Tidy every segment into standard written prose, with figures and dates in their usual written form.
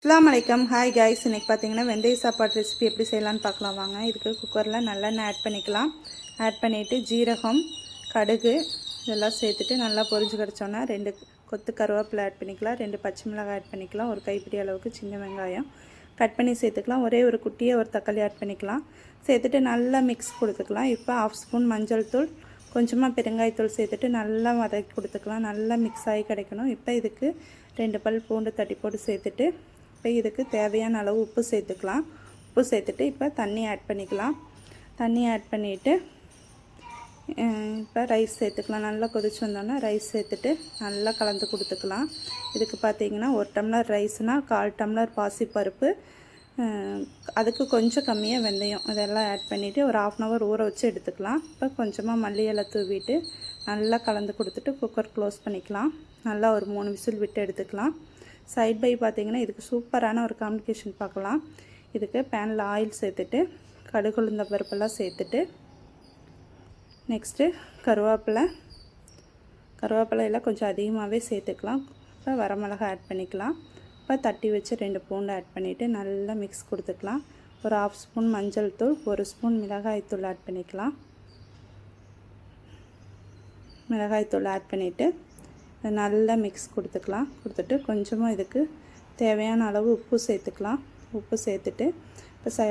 அஸ்ஸலாமு அலைக்கும். Hi guys, இன்றைக்கி பார்த்தீங்கன்னா வெந்தய சாப்பாடு ரெசிபி எப்படி செய்யலான்னு பார்க்கலாம் வாங்க. இதுக்கு குக்கரில் நல்லெண்ணெய் ஆட் பண்ணிக்கலாம். ஆட் பண்ணிவிட்டு ஜீரகம், கடுகு இதெல்லாம் சேர்த்துட்டு நல்லா பொரிஞ்சு கிடச்சோன்னா 2 கொத்து கருவேப்பிலை ஆட் பண்ணிக்கலாம். 2 பச்சை மிளகாய் ஆட் பண்ணிக்கலாம். ஒரு கைப்பிடி அளவுக்கு சின்ன வெங்காயம் கட் பண்ணி சேர்த்துக்கலாம். ஒரே ஒரு குட்டியை ஒரு தக்காளி ஆட் பண்ணிக்கலாம். சேர்த்துட்டு நல்லா மிக்ஸ் கொடுத்துக்கலாம். இப்போ 1/2 ஸ்பூன் மஞ்சள் தூள், கொஞ்சமாக பெருங்காயத்தூள் சேர்த்துட்டு நல்லா வதக்கி கொடுத்துக்கலாம். நல்லா மிக்ஸ் ஆகி கிடைக்கணும். இப்போ இதுக்கு 2 பல் பூண்டு தட்டி போட்டு சேர்த்துட்டு இப்போ இதுக்கு தேவையான அளவு உப்பு சேர்த்துக்கலாம். உப்பு சேர்த்துட்டு இப்போ தண்ணி ஆட் பண்ணிக்கலாம். தண்ணி ஆட் பண்ணிவிட்டு இப்போ ரைஸ் சேர்த்துக்கலாம். நல்லா கொதிச்சு வந்தோன்னா ரைஸ் சேர்த்துட்டு நல்லா கலந்து கொடுத்துக்கலாம். இதுக்கு பார்த்திங்கன்னா 1 டம்ளர் ரைஸ்னால் 1/4 டம்ளர் பாசிப்பருப்பு, அதுக்கு கொஞ்சம் கம்மியாக வெந்தயம் அதெல்லாம் ஆட் பண்ணிவிட்டு ஒரு 1/2 அன் ஹவர் ஊற வச்சு எடுத்துக்கலாம். இப்போ கொஞ்சமாக மல்லி இலை தூவிட்டு நல்லா கலந்து கொடுத்துட்டு குக்கர் க்ளோஸ் பண்ணிக்கலாம். நல்லா ஒரு 3 விசில் விட்டு எடுத்துக்கலாம். சைட் பை பார்த்திங்கன்னா இதுக்கு சூப்பரான ஒரு காம்பினேஷன் பார்க்கலாம். இதுக்கு பேனில் ஆயில் சேர்த்துட்டு கடுகு உளுந்த பருப்பெல்லாம் சேர்த்துட்டு நெக்ஸ்ட்டு கருவேப்பிலையெல்லாம் கொஞ்சம் அதிகமாகவே சேர்த்துக்கலாம். இப்போ வரமிளகா ஆட் பண்ணிக்கலாம். இப்போ தட்டி வச்சு 2 பூண்டு ஆட் பண்ணிவிட்டு நல்லா மிக்ஸ் கொடுத்துக்கலாம். ஒரு 1/2 ஸ்பூன் மஞ்சள் தூள், 1 ஸ்பூன் மிளகாய்த்தூள் ஆட் பண்ணிக்கலாம். மிளகாய்த்தூள் ஆட் பண்ணிவிட்டு நல்லா மிக்ஸ் கொடுத்துக்கலாம். கொடுத்துட்டு கொஞ்சமாக இதுக்கு தேவையான அளவு உப்பு சேர்த்துக்கலாம். உப்பு சேர்த்துட்டு இப்போ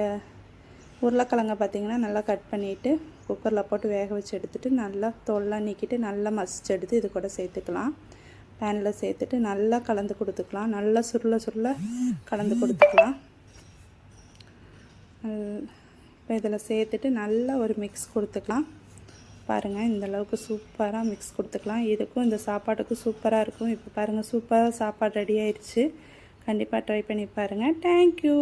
உருளைக்கிழங்கை பார்த்திங்கன்னா நல்லா கட் பண்ணிவிட்டு குக்கரில் போட்டு வேக வச்சு எடுத்துகிட்டு நல்லா தோல்லாம் நீக்கிட்டு நல்லா மசிச்சு எடுத்து இது கூட சேர்த்துக்கலாம். பேனில் சேர்த்துட்டு நல்லா கலந்து கொடுத்துக்கலாம். நல்லா சுருள கலந்து கொடுத்துக்கலாம். இப்போ இதில் சேர்த்துட்டு நல்லா ஒரு மிக்ஸ் கொடுத்துக்கலாம். பாருங்கள், இந்தளவுக்கு சூப்பராக மிக்ஸ் கொடுத்துக்கலாம். இதுக்கும் இந்த சாப்பாட்டுக்கும் சூப்பராக இருக்கும். இப்போ பாருங்கள், சூப்பராக சாப்பாடு ரெடி ஆயிடுச்சு. கண்டிப்பாக ட்ரை பண்ணி பாருங்கள். தேங்க்யூ.